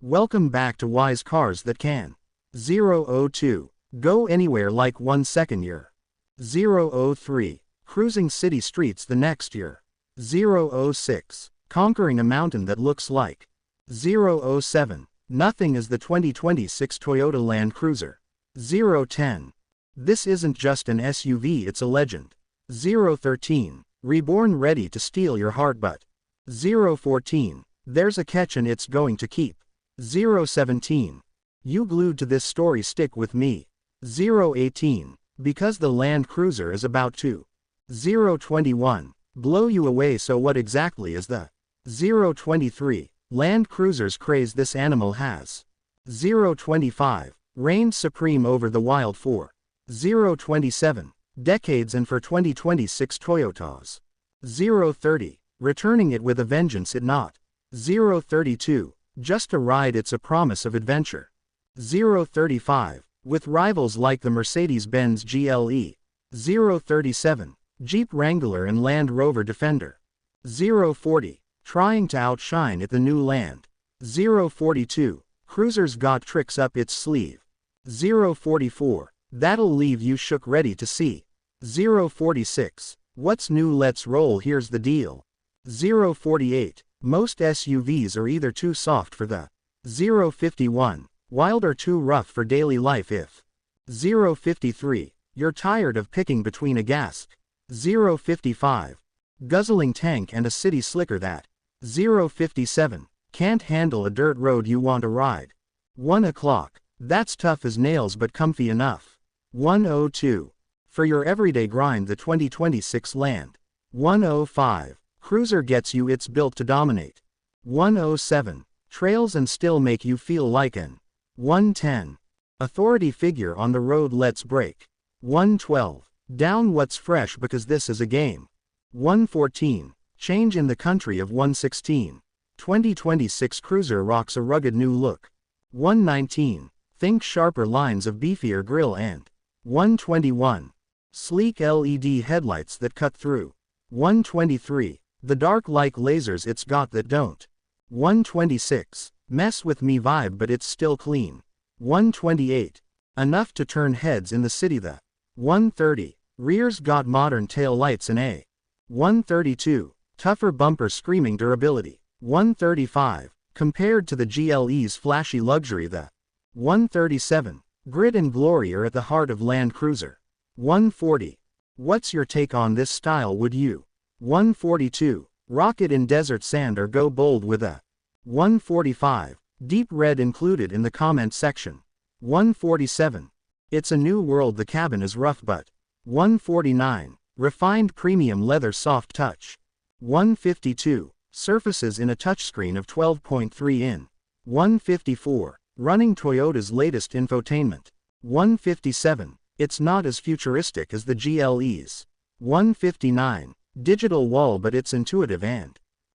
Welcome back to Wise Cars That Can. 002. Go anywhere like 1 second year. 003. Cruising city streets the next year. 006. Conquering a mountain that looks like. 007. Nothing is the 2026 Toyota Land Cruiser. 010. This isn't just an SUV, it's a legend. 013. Reborn, ready to steal your heart but. 014. There's a catch and it's going to keep. 017. You glued to this story, stick with me. 018. Because the Land Cruiser is about to. 021. Blow you away, so what exactly is the. 023. Land Cruiser's craze this animal has. 025. Reigns supreme over the wild for. 027. Decades and for 2026 Toyotas. 030. Returning it with a vengeance, it not. 032. Just a ride, it's a promise of adventure. 035. With rivals like the Mercedes-Benz GLE. 037. Jeep Wrangler and Land Rover Defender. 040. Trying to outshine it, the new Land. 042. Cruiser's got tricks up its sleeve. 044. That'll leave you shook, ready to see. 046. What's new, let's roll, here's the deal. 048. Most SUVs are either too soft for the. 051. Wild or too rough for daily life if. 053. You're tired of picking between a gas. 055. Guzzling tank and a city slicker that. 057. Can't handle a dirt road, you want a ride. 1 o'clock. That's tough as nails but comfy enough. 102. For your everyday grind, the 2026 Land. 105. Cruiser gets you, it's built to dominate. 107. Trails and still make you feel like an. 110. Authority figure on the road, let's break. 112. Down what's fresh because this is a game. 114. Change in the country of 116. 2026 Cruiser rocks a rugged new look. 119. Think sharper lines of beefier grille and. 121. Sleek LED headlights that cut through. 123. The dark like lasers it's got that don't. 126. Mess with me vibe but it's still clean. 128. Enough to turn heads in the city, the. 130. Rear's got modern tail lights and a. 132. Tougher bumper screaming durability. 135. Compared to the GLE's flashy luxury, the. 137. Grit and glory are at the heart of Land Cruiser. 140. What's your take on this style, would you? 142. Rock it in desert sand or go bold with a. 145. Deep red included in the comment section. 147. It's a new world, the cabin is rough but. 149. Refined premium leather soft touch. 152. Surfaces in a touchscreen of 12.3 in. 154. Running Toyota's latest infotainment. 157. It's not as futuristic as the GLE's. 159. Digital wall but it's intuitive and.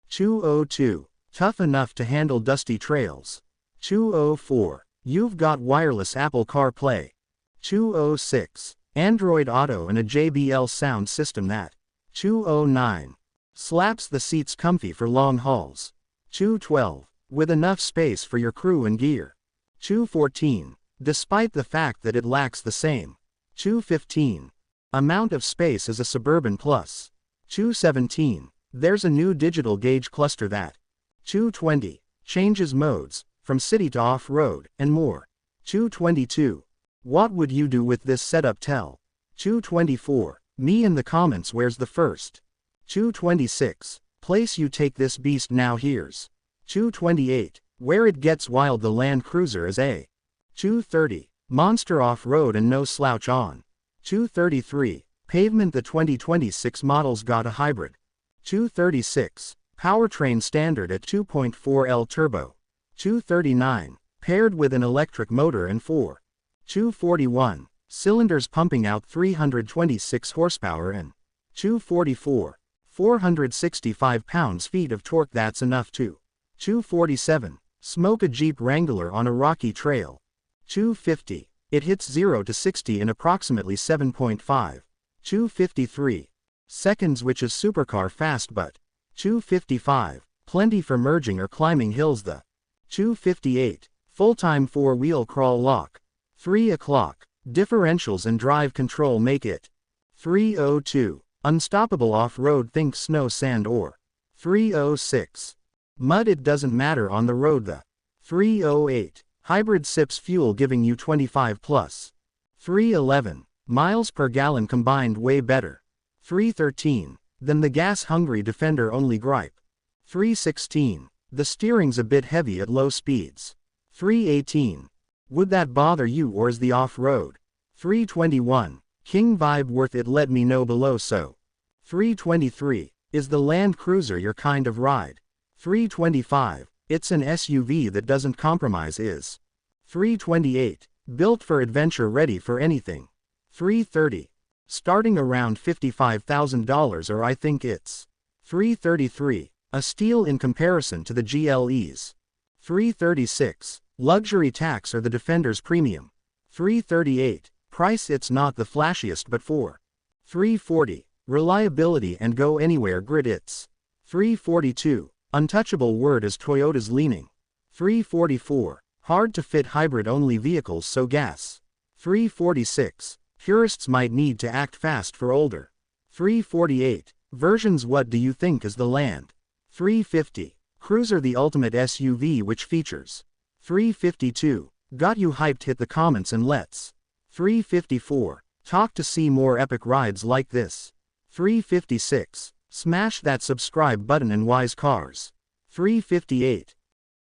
202. Tough enough to handle dusty trails. 204. You've got wireless Apple CarPlay. 206. Android Auto and a JBL sound system that. 209. Slaps the seats comfy for long hauls. 212. With enough space for your crew and gear. 214. Despite the fact that it lacks the same. 215. Amount of space as a Suburban Plus. 217. There's a new digital gauge cluster that. 220. Changes modes, from city to off-road, and more. 222. What would you do with this setup, tell? 224. Me in the comments, where's the first? 226. Place you take this beast now, here's. 228. Where it gets wild, the Land Cruiser is a. 230. Monster off-road and no slouch on. 233. Pavement, the 2026 model's got a hybrid. 236. Powertrain standard at 2.4L turbo. 239. Paired with an electric motor and 4. 241. Cylinders pumping out 326 horsepower and. 244. 465 pounds-feet of torque, that's enough to. 247. Smoke a Jeep Wrangler on a rocky trail. 250. It hits 0 to 60 in approximately 7.5. 253 seconds, which is supercar fast but. 255. Plenty for merging or climbing hills, the. 258. Full-time four-wheel crawl lock. 3 o'clock. Differentials and drive control make it. 302. Unstoppable off-road think snow sand or. 306. Mud it doesn't matter on the road the. 308. Hybrid sips fuel giving you 25 plus. 311. Miles per gallon combined way better. 313. Than the gas-hungry Defender only gripe. 316. The steering's a bit heavy at low speeds. 318. Would that bother you or is the off-road? 321. King vibe worth it, let me know below so. 323. Is the Land Cruiser your kind of ride? 325. It's an SUV that doesn't compromise is. 328. Built for adventure, ready for anything. 330. Starting around $55,000 or I think it's. 333. A steal in comparison to the GLEs. 336. Luxury tax or the Defender's premium. 338. Price it's not the flashiest but for. 340. Reliability and go anywhere grid it's. 342. Untouchable word as Toyota's leaning. 344. Hard to fit hybrid only vehicles so gas. 346. Purists might need to act fast for older. 348. Versions what do you think is the Land? 350. Cruiser the ultimate SUV which features. 352. Got you hyped, hit the comments and let's. 354. Talk to see more epic rides like this. 356. Smash that subscribe button and wise cars. 358.